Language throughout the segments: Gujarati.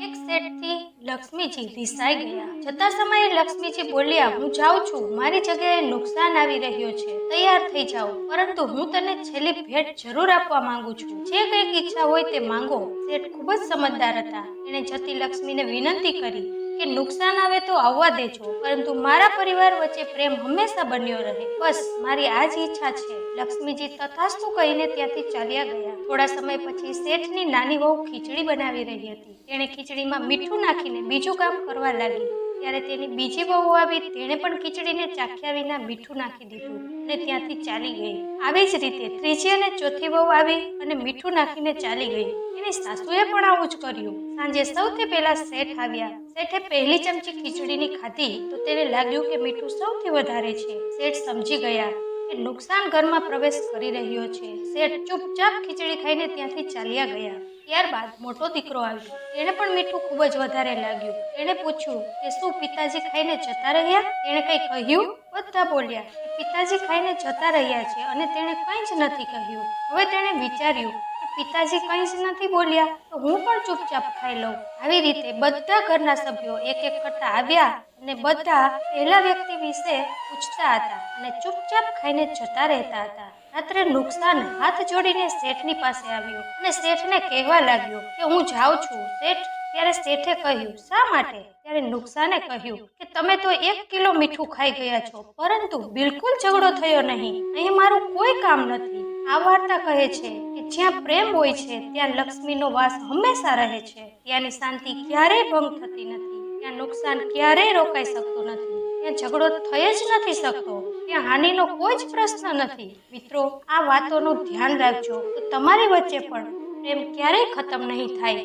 એક સેટથી લક્ષ્મીજી રિસાઈ ગયા. જતા સમયે લક્ષ્મીજી બોલ્યા, હું જાઉં છું, મારી જગ્યાએ નુકસાન આવી રહ્યો છે, તૈયાર થઈ જાઓ, પરંતુ હું તને છેલ્લી ભેટ જરૂર આપવા માંગુ છું, જે કંઈક ઈચ્છા હોય તે માંગો. શેઠ ખૂબ જ સમજદાર હતા. એણે જતી લક્ષ્મીને વિનંતી કરી કે નુકસાન આવે તો આવવા દેજો, પરંતુ મારા પરિવાર વચ્ચે પ્રેમ હંમેશા બન્યો રહે, બસ મારી આ જ ઈચ્છા છે. લક્ષ્મીજી તથાસ્તુ કહીને ત્યાંથી ચાલ્યા ગયા. થોડા સમય પછી શેઠની નાની વહુ ખીચડી બનાવી રહી હતી. તેણે ખીચડીમાં મીઠું નાખીને બીજું કામ કરવા લાગી. ત્યારે તેની બીજી વહુ આવી. તેણે પણ ખીચડીને ચાખ્યા વિના મીઠું નાખી દીધું અને ત્યાંથી ચાલી ગઈ. આવી જ રીતે ત્રીજી અને ચોથી વહુ આવી અને મીઠું નાખીને ચાલી ગઈ. એની સાસુએ પણ આવું જ કર્યું. સાંજે સૌથી પહેલા શેઠ આવ્યા. શેઠે પહેલી ચમચી ખીચડીની ખાધી તો તેને લાગ્યું કે મીઠું સૌથી વધારે છે. શેઠ સમજી ગયા કે નુકસાન ઘરમાં પ્રવેશ કરી રહ્યો છે. શેઠ ચૂપચાપ ખીચડી ખાઈને ત્યાંથી ચાલ્યા ગયા. ત્યારબાદ મોટો દીકરો આવ્યો. તેને પણ મીઠું ખૂબ જ વધારે લાગ્યું. તેણે પૂછ્યું કે શું પિતાજી ખાઈને જતા રહ્યા? તેણે કંઈ કહ્યું? બધા બોલ્યા કે પિતાજી ખાઈને જતા રહ્યા છે અને તેણે કંઈ જ નથી કહ્યું. હવે તેણે વિચાર્યું કે પિતાજી કંઈ જ નથી બોલ્યા તો હું પણ ચૂપચાપ ખાઈ લઉં. આવી રીતે બધા ઘરના સભ્યો એક એક કરતા આવ્યા અને બધા પહેલા વ્યક્તિ વિશે પૂછતા હતા અને ચૂપચાપ ખાઈને જતા રહેતા હતા. રાત્રે નુકસાન હાથ જોડીને શેઠની પાસે આવ્યો અને શેઠને કહેવા લાગ્યો કે હું જાઉં છું. શેઠ ત્યારે શેઠે કહ્યું, શા માટે? ત્યારે નુકસાને કહ્યું કે તમે તો 1 કિલો મીઠું ખાઈ ગયા છો, પરંતુ બિલકુલ ઝઘડો થયો નહીં. અહીં મારું કોઈ કામ નથી. આ વાર્તા કહે છે કે જ્યાં પ્રેમ હોય છે ત્યાં લક્ષ્મીનો વાસ હંમેશા રહે છે. ત્યાંની શાંતિ ક્યારેય ભંગ થતી નથી. ત્યાં નુકસાન ક્યારેય રોકાઈ શકતું નથી. ત્યાં ઝઘડો થઈ જ નથી શકતો. ત્યાં હાનિનો કોઈ જ પ્રશ્ન નથી. મિત્રો, આ વાતોનું ધ્યાન રાખજો તો તમારી વચ્ચે પણ પ્રેમ ક્યારેય ખતમ નહીં થાય.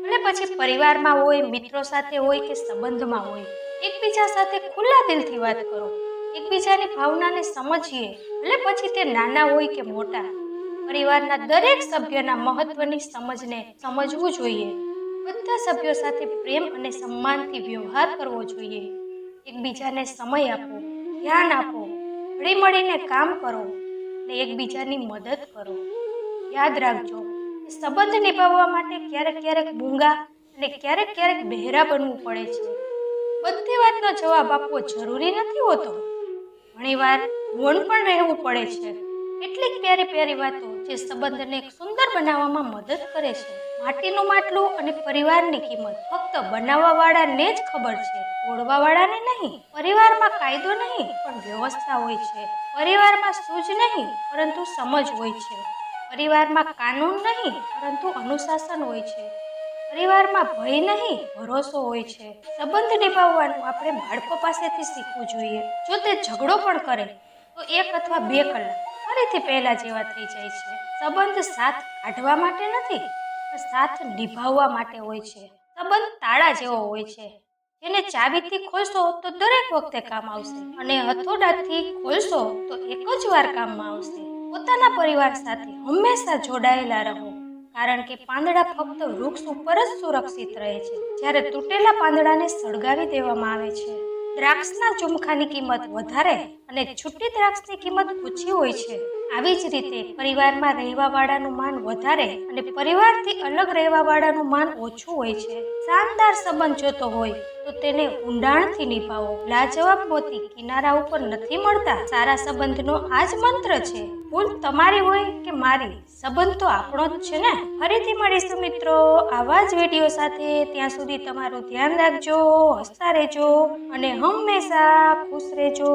અને પછી પરિવારમાં હોય, મિત્રો સાથે હોય કે સંબંધમાં હોય, એકબીજા સાથે ખુલ્લા દિલથી વાત કરો. એકબીજાની ભાવનાને સમજીએ, ભલે પછી તે નાના હોય કે મોટા. પરિવારના દરેક સભ્યના મહત્વની સમજને સમજવું જોઈએ. બધા સભ્યો સાથે પ્રેમ અને સન્માનથી વ્યવહાર કરવો જોઈએ. એકબીજાને સમય આપો, ધ્યાન આપો, હળી મળીને કામ કરો અને એકબીજાની મદદ કરો. યાદ રાખજો કે સંબંધ નિભાવવા માટે ક્યારેક મૂંગા અને ક્યારેક બહેરા બનવું પડે છે. બધી વાતનો જવાબ આપવો જરૂરી નથી હોતો. ઘણીવાર મૌન પણ રહેવું પડે છે. કેટલીક પ્યારી વાતો જે સંબંધને સુંદર બનાવવામાં મદદ કરે છે. માટીનું માટલું અને પરિવારની કિંમત ફક્ત બનાવવાવાળાને જ ખબર છે, તોડવાવાળાને નહીં. પરિવારમાં કાયદો નહીં પણ વ્યવસ્થા હોય છે. પરિવારમાં સૂઝ નહીં પરંતુ સમજ હોય છે. પરિવારમાં કાનૂન નહીં પરંતુ અનુશાસન હોય છે. પરિવારમાં ભય નહીં, ભરોસો હોય છે. સંબંધ નિભાવવાનું આપણે બાળકો પાસેથી શીખવું જોઈએ. જો તે ઝઘડો પણ કરે તો 1 અથવા 2 કલાક ફરીથી પહેલા જેવા થઈ જાય છે. સંબંધ સાથ કાઢવા માટે નથી પણ સાથ નિભાવવા માટે હોય છે. સંબંધ તાળા જેવો હોય છે, જેને ચાવીથી ખોલશો તો દરેક વખતે કામ આવશે અને હથોડાથી ખોલશો તો એક જ વાર કામમાં આવશે. પોતાના પરિવાર સાથે હંમેશા જોડાયેલા રહો, કારણ કે પાંદડા ફક્ત વૃક્ષ ઉપર જ સુરક્ષિત રહે છે, જ્યારે તૂટેલા પાંદડાને સળગાવી દેવામાં આવે છે. દ્રાક્ષના ઝુમખાની કિંમત વધારે અને છૂટી દ્રાક્ષની કિંમત ઓછી હોય છે. આવી જ રીતે પરિવારમાં રહેવાવાળાનું માન વધારે અને પરિવારથી અલગ રહેવાવાળાનું માન ઓછું હોય છે. શાનદાર સંબંધ જોતો હોય તો તેને ઊંડાણથી નિભાવો. લાજવાબ મોતી કિનારા ઉપર નથી મળતા. સારા સંબંધનો આ જ મંત્ર છે. ભૂલ તમારી હોય કે મારી, સંબંધ તો આપણો જ છે ને. ફરીથી મળીશું મિત્રો આવા જ વિડીયો સાથે. ત્યાં સુધી તમારું ધ્યાન રાખજો, હસતા રહેજો અને હંમેશા ખુશ રહેજો.